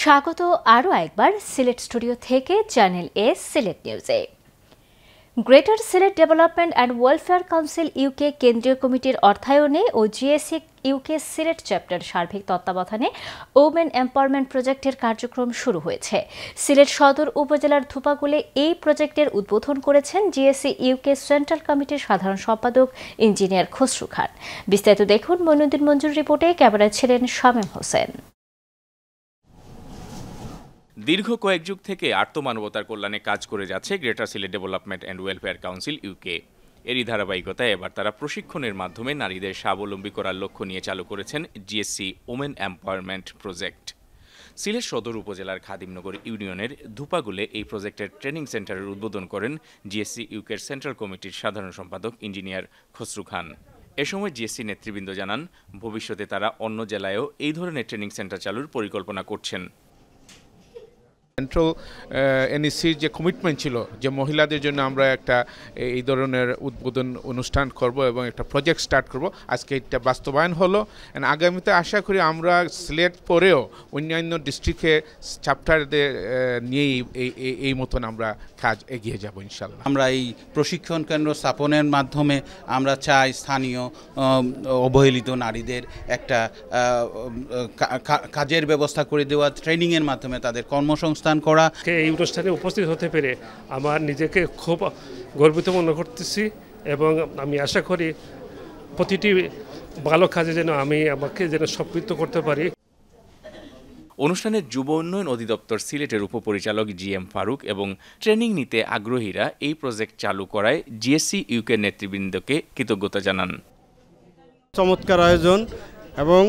স্বাগত আরও একবার সিলেট স্টুডিও থেকে চ্যানেল এ সিলেট নিউজে। Greater Sylhet development and welfare council UK কেন্দ্রীয় কমিটির অর্থায়নে ও জিএসসি ইউকে সিলেট চ্যাপ্টার সার্বিক তত্ত্বাবধানে ওমেন এম্পাওয়ারমেন্ট প্রজেক্টের কার্যক্রম শুরু হয়েছে। সিলেট সদর উপজেলার ধুপাগুলে এই প্রজেক্টের উদ্বোধন করেছেন জিএসসি ইউকে সেন্ট্রাল কমিটির সাধারণ সম্পাদক ইঞ্জিনিয়ার খসরু খান। বিস্তারিত দেখুন মইনুদ্দিন মঞ্জুর রিপোর্টে। ক্যামেরায় ছিলেন শামীম হোসেন। দীর্ঘ কয়েক যুগ থেকে আর্তমানবতার কল্যাণে কাজ করে যাচ্ছে greater Sylhet development and welfare council UK. এরই ধারাবাহিকতায় এবার তারা প্রশিক্ষণের মাধ্যমে নারীদের স্বাবলম্বী করার লক্ষ্য নিয়ে চালু করেছেন GSC women empowerment project. Sylhet সদর উপজেলার খাদিমনগর ইউনিয়নের ধুপাগুলে এই প্রজেক্টের ট্রেনিং সেন্টারের উদ্বোধন করেন জিএসসি ইউকের সেন্ট্রাল কমিটির সাধারণ সম্পাদক ইঞ্জিনিয়ার খসরু খান। এ সময় জিএসসি নেতৃবৃন্দ জানান, ভবিষ্যতে তারা অন্য জেলায়ও এই ধরনের ট্রেনিং সেন্টার চালুর পরিকল্পনা করছেন। সেন্ট্রাল এনইসির যে কমিটমেন্ট ছিল যে মহিলাদের জন্য আমরা একটা এই ধরনের উদ্বোধন অনুষ্ঠান করব এবং একটা প্রজেক্ট স্টার্ট করব, আজকে এটা বাস্তবায়ন হলো। আগামীতে আশা করি আমরা সিলেট পরেও অন্যান্য ডিস্ট্রিক্টে চ্যাপ্টারদের নিয়েই এই মতন আমরা কাজ এগিয়ে যাব ইনশাল্লাহ। আমরা এই প্রশিক্ষণ কেন্দ্র স্থাপনের মাধ্যমে আমরা চাই স্থানীয় অবহেলিত নারীদের একটা কাজের ব্যবস্থা করে দেওয়া, ট্রেনিংয়ের মাধ্যমে তাদের কর্মসংস্থান করা। এই অনুষ্ঠানে উপস্থিত হতে পেরে আমার নিজেকে খুব গর্বিত মনে করতেছি এবং আমি আশা করি প্রতিটি ভালো কাজে যেন আমাকে সম্পৃক্ত করতে পারি। অনুষ্ঠানে যুব উন্নয়ন অধিদপ্তর সিলেটের উপপরিচালক জিএম ফারুক এবং ট্রেনিং নিতে আগ্রহীরা এই প্রজেক্ট চালু করায় জিএসসি ইউকে নেতৃবৃন্দকে কৃতজ্ঞতা জানান। চমৎকার আয়োজন এবং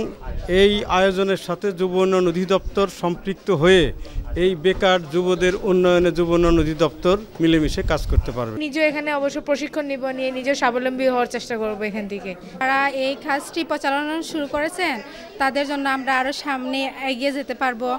এই আয়োজনের সাথে যুব উন্নয়ন অধিদপ্তর সম্পৃক্ত হয়ে এই বেকার যুবদের উন্নয়নে যুব উন্নয়ন অধিদপ্তর মিলেমিশে কাজ করতে পারবে। নিজে এখানে অবশ্য প্রশিক্ষণ নিব, নিয়ে নিজে স্বাবলম্বী হওয়ার চেষ্টা করবো এখান থেকে। যারা এই কাজটি পরিচালনা শুরু করেছেন তাদের জন্য আমরা আরও সামনে এগিয়ে যেতে পারবো।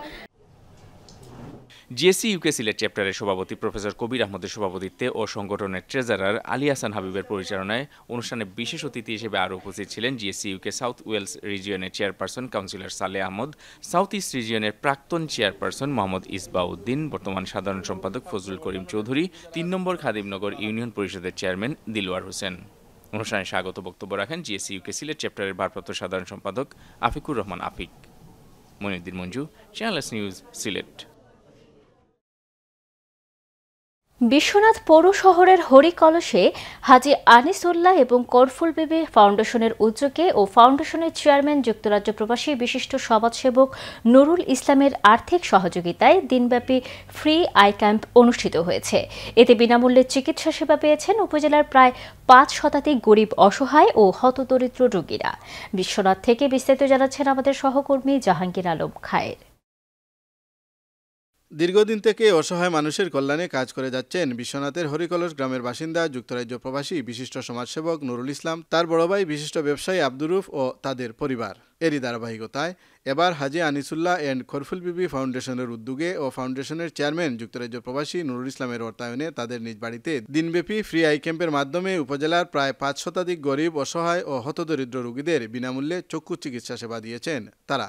জিএসসি ইউকে সিলেট চ্যাপ্টারের সভাপতি প্রফেসর কবির আহমদের সভাপতিত্বে ও সংগঠনের ট্রেজারার আলী হাসান হাবিবের পরিচালনায় অনুষ্ঠানে বিশেষ অতিথি হিসেবে আরও উপস্থিত ছিলেন জিএসসি ইউকে সাউথ ওয়েলস রিজিয়নের chairperson councillor Saleh Ahmad, south east রিজিয়নের প্রাক্তন চেয়ারপারসন মোহাম্মদ ইসবাউদ্দিন, বর্তমান সাধারণ সম্পাদক ফজলুল করিম চৌধুরী, ৩ নম্বর খাদিমনগর ইউনিয়ন পরিষদের চেয়ারম্যান দিলওয়ার হোসেন। অনুষ্ঠানে স্বাগত বক্তব্য রাখেন জিএসসি ইউকে সিলেট চ্যাপ্টারের ভারপ্রাপ্ত সাধারণ সম্পাদক Afikur Rahman Afik. Moinuddin Manju, channel S news, Sylhet. Biswanath পৌর শহরের হরিকলসে হাজী আনিসুল্লাহ এবং করফুল বিবি ফাউন্ডেশনের উদ্যোগে ও ফাউন্ডেশনের চেয়ারম্যান যুক্তরাজ্য প্রবাসী বিশিষ্ট সমাজসেবক নুরুল ইসলামের আর্থিক সহযোগিতায় দিনব্যাপী ফ্রি আই ক্যাম্প অনুষ্ঠিত হয়েছে। এতে বিনামূল্যে চিকিৎসা সেবা পেয়েছেন উপজেলার প্রায় ৫ শতাধিক গরিব, অসহায় ও হতদরিদ্র রোগীরা। বিশ্বনাথ থেকে বিস্তারিত জানাচ্ছেন আমাদের সহকর্মী জাহাঙ্গীর আলম খায়ের। দীর্ঘদিন থেকে অসহায় মানুষের কল্যাণে কাজ করে যাচ্ছেন বিশ্বনাথের হরিকলস গ্রামের বাসিন্দা যুক্তরাজ্য প্রবাসী বিশিষ্ট সমাজসেবক নুরুল ইসলাম, তার বড় ভাই বিশিষ্ট ব্যবসায়ী আব্দুর রুফ ও তাদের পরিবার। এরই ধারাবাহিকতায় এবার হাজী আনিসুল্লাহ অ্যান্ড করফুল বিবি ফাউন্ডেশনের উদ্যোগে ও ফাউন্ডেশনের চেয়ারম্যান যুক্তরাজ্য প্রবাসী নুরুল ইসলামের অর্থায়নে তাদের নিজ বাড়িতে দিনব্যাপী ফ্রি আই ক্যাম্পের মাধ্যমে উপজেলার প্রায় ৫ শতাধিক গরিব, অসহায় ও হতদরিদ্র রোগীদের বিনামূল্যে চক্ষু চিকিৎসা সেবা দিয়েছেন তারা।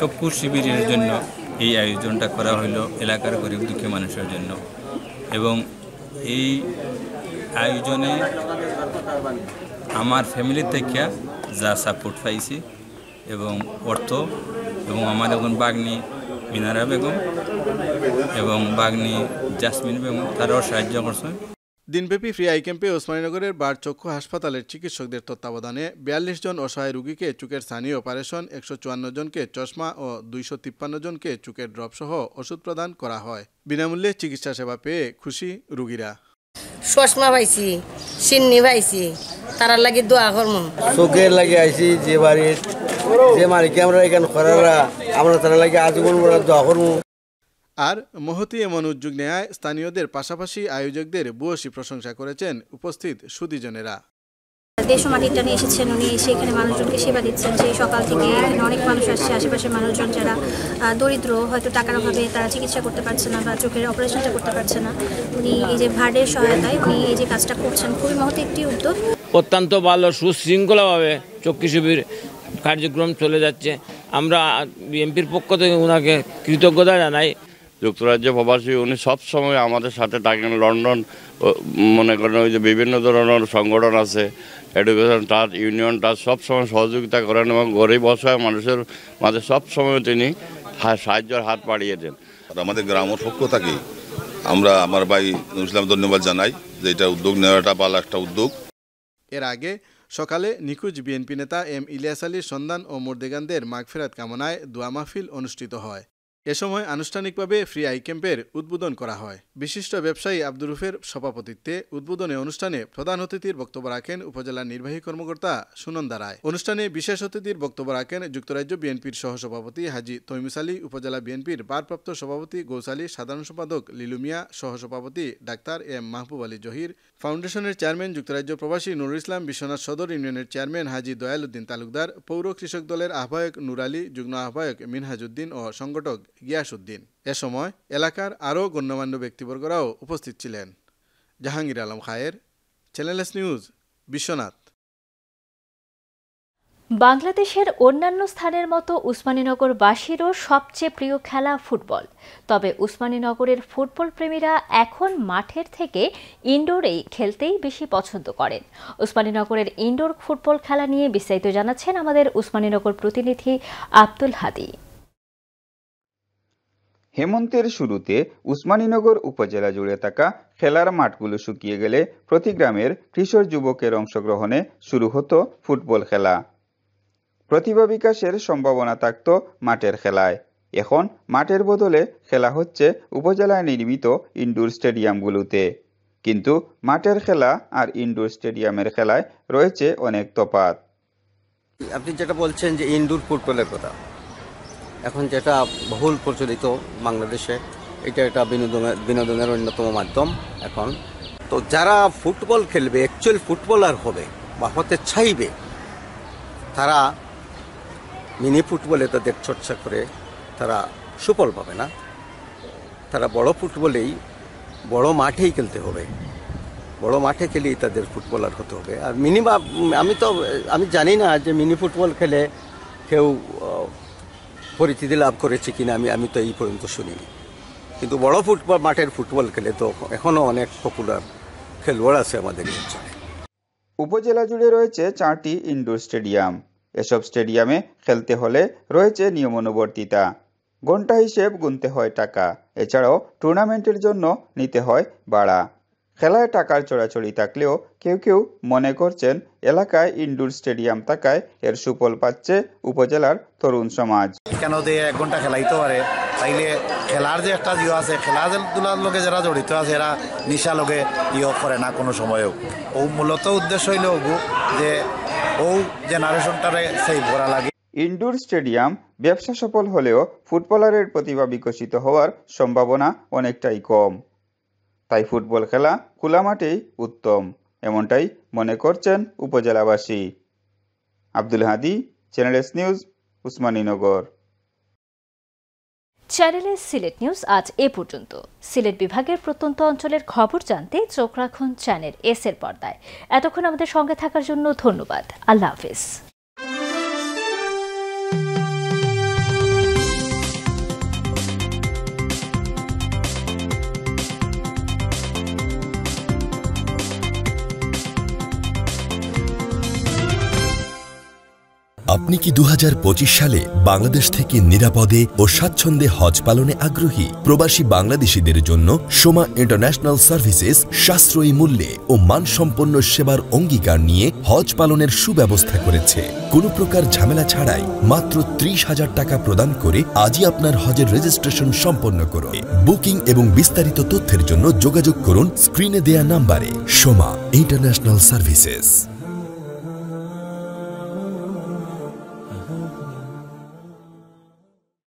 চক্ষু শিবিরের জন্য এই আয়োজনটা করা হলো এলাকার গরিব দুঃখী মানুষের জন্য, এবং এই আয়োজনে আমার ফ্যামিলি থেকে যা সাপোর্ট পাইছি এবং অর্থ, এবং আমার এখন বাগ্নি মিনারা বেগম এবং বাগ্নি জাসমিন বেগম তারাও সাহায্য করছে। দিনব্যাপী ফ্রি আই ক্যাম্পে ওসমানীনগরের বার চক্ষু হাসপাতালের চিকিৎসকদের তত্ত্বাবধানে ৪২ জন অসহায় রোগীকে চোখের স্থানীয় অপারেশন, ১৫৪ জনকে চশমা ও ২৫৩ জনকে চোখের ড্রপ সহ ওষুধ প্রদান করা হয়। বিনামূল্যে চিকিৎসা সেবা পেয়ে খুশি রোগীরা। চশমা পাইছি, সিন্নি পাইছি, তারা লাগে দোয়া করব। চোখের লাগে আইছি যে বাড়ির যে মালিকে আমরা এখানে করারা আমরা তারা লাগে আজীবন দোয়া করব। আর মহতি এমন উদ্যোগ নেয় স্থানীয়দের পাশাপাশি আয়োজকদের ভূয়সী প্রশংসা করেছেন উপস্থিত সুধীজনেরা। দেশ ও মাটির টানে এসেছেন উনি, এসে এখানে মানুষজনকে সেবা দিচ্ছেন। সেই সকাল থেকে এখানে অনেক মানুষ আসছে, আশেপাশের মানুষজন যারা দরিদ্র, হয়তো টাকার অভাবে তারা চিকিৎসা করতে পারছে না বা চোখের অপারেশনটা করতে পারছে না, উনি এই যে ভার্ডের সহায়তায় উনি এই যে কাজটা করছেন, খুবই মহৎ একটি উদ্যোগ। অত্যন্ত ভালো সুশৃঙ্খলাভাবে চক্ষু শিবির কার্যক্রম চলে যাচ্ছে। আমরা বিএনপির পক্ষ থেকে ওনাকে কৃতজ্ঞতা জানাই। যুক্তরাজ্য প্রবাসী উনি সবসময় আমাদের সাথে থাকেন। লন্ডন মনে করেন ওই যে বিভিন্ন ধরনের সংগঠন আছে, এডুকেশন ট্রাস্ট, ইউনিয়ন ট্রাস্ট, সবসময় সহযোগিতা করেন এবং গরিব অসহায় মানুষের মাঝে সবসময় তিনি সাহায্যের হাত বাড়িয়ে দেন। আমাদের গ্রামের পক্ষ থেকে আমরা আমার ভাই নুরুল ইসলাম ধন্যবাদ জানাই যে এটা উদ্যোগ নেওয়াটা ভালো একটা উদ্যোগ। এর আগে সকালে নিখোঁজ বিএনপি নেতা এম ইলিয়াস আলীর সন্ধান ও মুর্দেগানদের মাগফিরাত কামনায় দোয়া মাহফিল অনুষ্ঠিত হয়। এ সময় আনুষ্ঠানিকভাবে ফ্রি আই ক্যাম্পের উদ্বোধন করা হয়। বিশিষ্ট ব্যবসায়ী আব্দুর রুফের সভাপতিত্বে উদ্বোধনী অনুষ্ঠানে প্রধান অতিথির বক্তব্য রাখেন উপজেলা নির্বাহী কর্মকর্তা সুনন্দা রায়। অনুষ্ঠানে বিশেষ অতিথির বক্তব্য রাখেন যুক্তরাজ্য বিএনপির সহসভাপতি হাজি তৈমুস আলী, উপজেলা বিএনপির ভারপ্রাপ্ত সভাপতি গৌসালী, সাধারণ সম্পাদক লিলু মিয়া, সহসভাপতি ডাক্তার এম মাহবুব আলী জহির, ফাউন্ডেশনের চেয়ারম্যান যুক্তরাজ্য প্রবাসী নুরুল ইসলাম, বিশ্বনাথ সদর ইউনিয়নের চেয়ারম্যান হাজি দয়াল উদ্দিন তালুকদার, পৌর কৃষক দলের আহ্বায়ক নুর আলী, যুগ্ম আহ্বায়ক মিনহাজ উদ্দিন ও সংগঠক গিয়াস উদ্দিন। এ সময় এলাকার আরও গণ্যমান্য ব্যক্তিবর্গরাও উপস্থিত ছিলেন। জাহাঙ্গীর আলম খায়ের, চ্যানেল এস নিউজ, বিশ্বনাথ। বাংলাদেশের অন্যান্য স্থানের মতো উসমানীনগরবাসীরও সবচেয়ে প্রিয় খেলা ফুটবল। তবে উসমানীনগরের ফুটবল প্রেমীরা এখন মাঠের থেকে ইনডোরেই খেলতেই বেশি পছন্দ করেন। উসমানীনগরের ইনডোর ফুটবল খেলা নিয়ে বিস্তারিত জানাচ্ছেন আমাদের উসমানীনগর প্রতিনিধি আব্দুল হাদি। হেমন্তের শুরুতে উসমানীনগর উপজেলা জুড়ে থাকা খেলার মাঠগুলো শুকিয়ে গেলে প্রতি গ্রামের কিশোর যুবকের অংশগ্রহণে শুরু হতো ফুটবল খেলা। প্রতিভা বিকাশের সম্ভাবনা থাকত মাঠের খেলায়। এখন মাঠের বদলে খেলা হচ্ছে উপজেলায় নির্মিত ইনডোর স্টেডিয়ামগুলোতে। কিন্তু মাঠের খেলা আর ইনডোর স্টেডিয়ামের খেলায় রয়েছে অনেক তফাৎ। আপনি যেটা বলছেন যে ইনডোর ফুটবলের কথা, এখন যেটা বহুল প্রচলিত বাংলাদেশে, এটা একটা বিনোদনের অন্যতম মাধ্যম এখন। তো যারা ফুটবল খেলবে, অ্যাকচুয়াল ফুটবলার হবে বা হতে চাইবে, তারা মিনি ফুটবলে তাদের চর্চা করে তারা সুফল পাবে না। তারা বড় ফুটবলেই, বড় মাঠেই খেলতে হবে, বড় মাঠে খেলেই তাদের ফুটবলার হতে হবে। আর আমি জানি না যে মিনি ফুটবল খেলে কেউ পরিচিতি লাভ করেছে কিনা, আমি তো এই পর্যন্ত শুনিনি। কিন্তু বড় ফুটবল মাঠের ফুটবল খেলে তো এখনও অনেক পপুলার খেলোয়াড় আছে আমাদের অঞ্চলে। উপজেলা জুড়ে রয়েছে 4টি ইনডোর স্টেডিয়াম। এসব স্টেডিয়ামে খেলতে হলে রয়েছে নিয়মানুবর্তিতা। ঘন্টা হিসেব গুনতে হয় টাকা। এছাড়াও টুর্নামেন্টের জন্য নিতে হয় ভাড়া। খেলায় টাকার চড়াচড়ি থাকলেও কেউ কেউ মনে করছেন এলাকায় ইনডোর স্টেডিয়াম থাকায় এর সুফল পাচ্ছে উপজেলার তরুণ সমাজ। কেন দিয়ে 1 ঘন্টা খেলাইতে পারে, তাইলে খেলার যে একটা ইয়ে আছে, খেলাধুলার লোকে যারা জড়িত আছে এরা নিশা লোকে ইয়ে করে না কোনো সময়ও। ও মূলত উদ্দেশ্য হইল যে ও জেনারেশনটারে সেই ভরা লাগে। ইনডোর স্টেডিয়াম ব্যবসা সফল হলেও ফুটবলারের প্রতিভা বিকশিত হওয়ার সম্ভাবনা অনেকটাই কম। তাই ফুটবল খেলা খোলা মাঠেই উত্তম, এমনটাই মনে করছেন উপজেলাবাসী। আব্দুল হাদি, চ্যানেল এস নিউজ, উসমানীনগর। চ্যানেলে সিলেট নিউজ আজ এ পর্যন্ত। সিলেট বিভাগের প্রত্যন্ত অঞ্চলের খবর জানতে চোখ রাখুন চ্যানেল এস এর পর্দায়। এতক্ষণ আমাদের সঙ্গে থাকার জন্য ধন্যবাদ। আল্লাহ হাফেজ। আপনি কি 2025 সালে বাংলাদেশ থেকে নিরাপদে ও স্বাচ্ছন্দ্যে হজ পালনে আগ্রহী? প্রবাসী বাংলাদেশীদের জন্য সোমা ইন্টারন্যাশনাল সার্ভিসেস সাশ্রয়ী মূল্যে ও মানসম্পন্ন সেবার অঙ্গীকার নিয়ে হজ পালনের সুব্যবস্থা করেছে। কোনো প্রকার ঝামেলা ছাড়াই মাত্র 30,000 টাকা প্রদান করে আজই আপনার হজের রেজিস্ট্রেশন সম্পন্ন করুন। বুকিং এবং বিস্তারিত তথ্যের জন্য যোগাযোগ করুন স্ক্রিনে দেয়া নাম্বারে। Soma international services.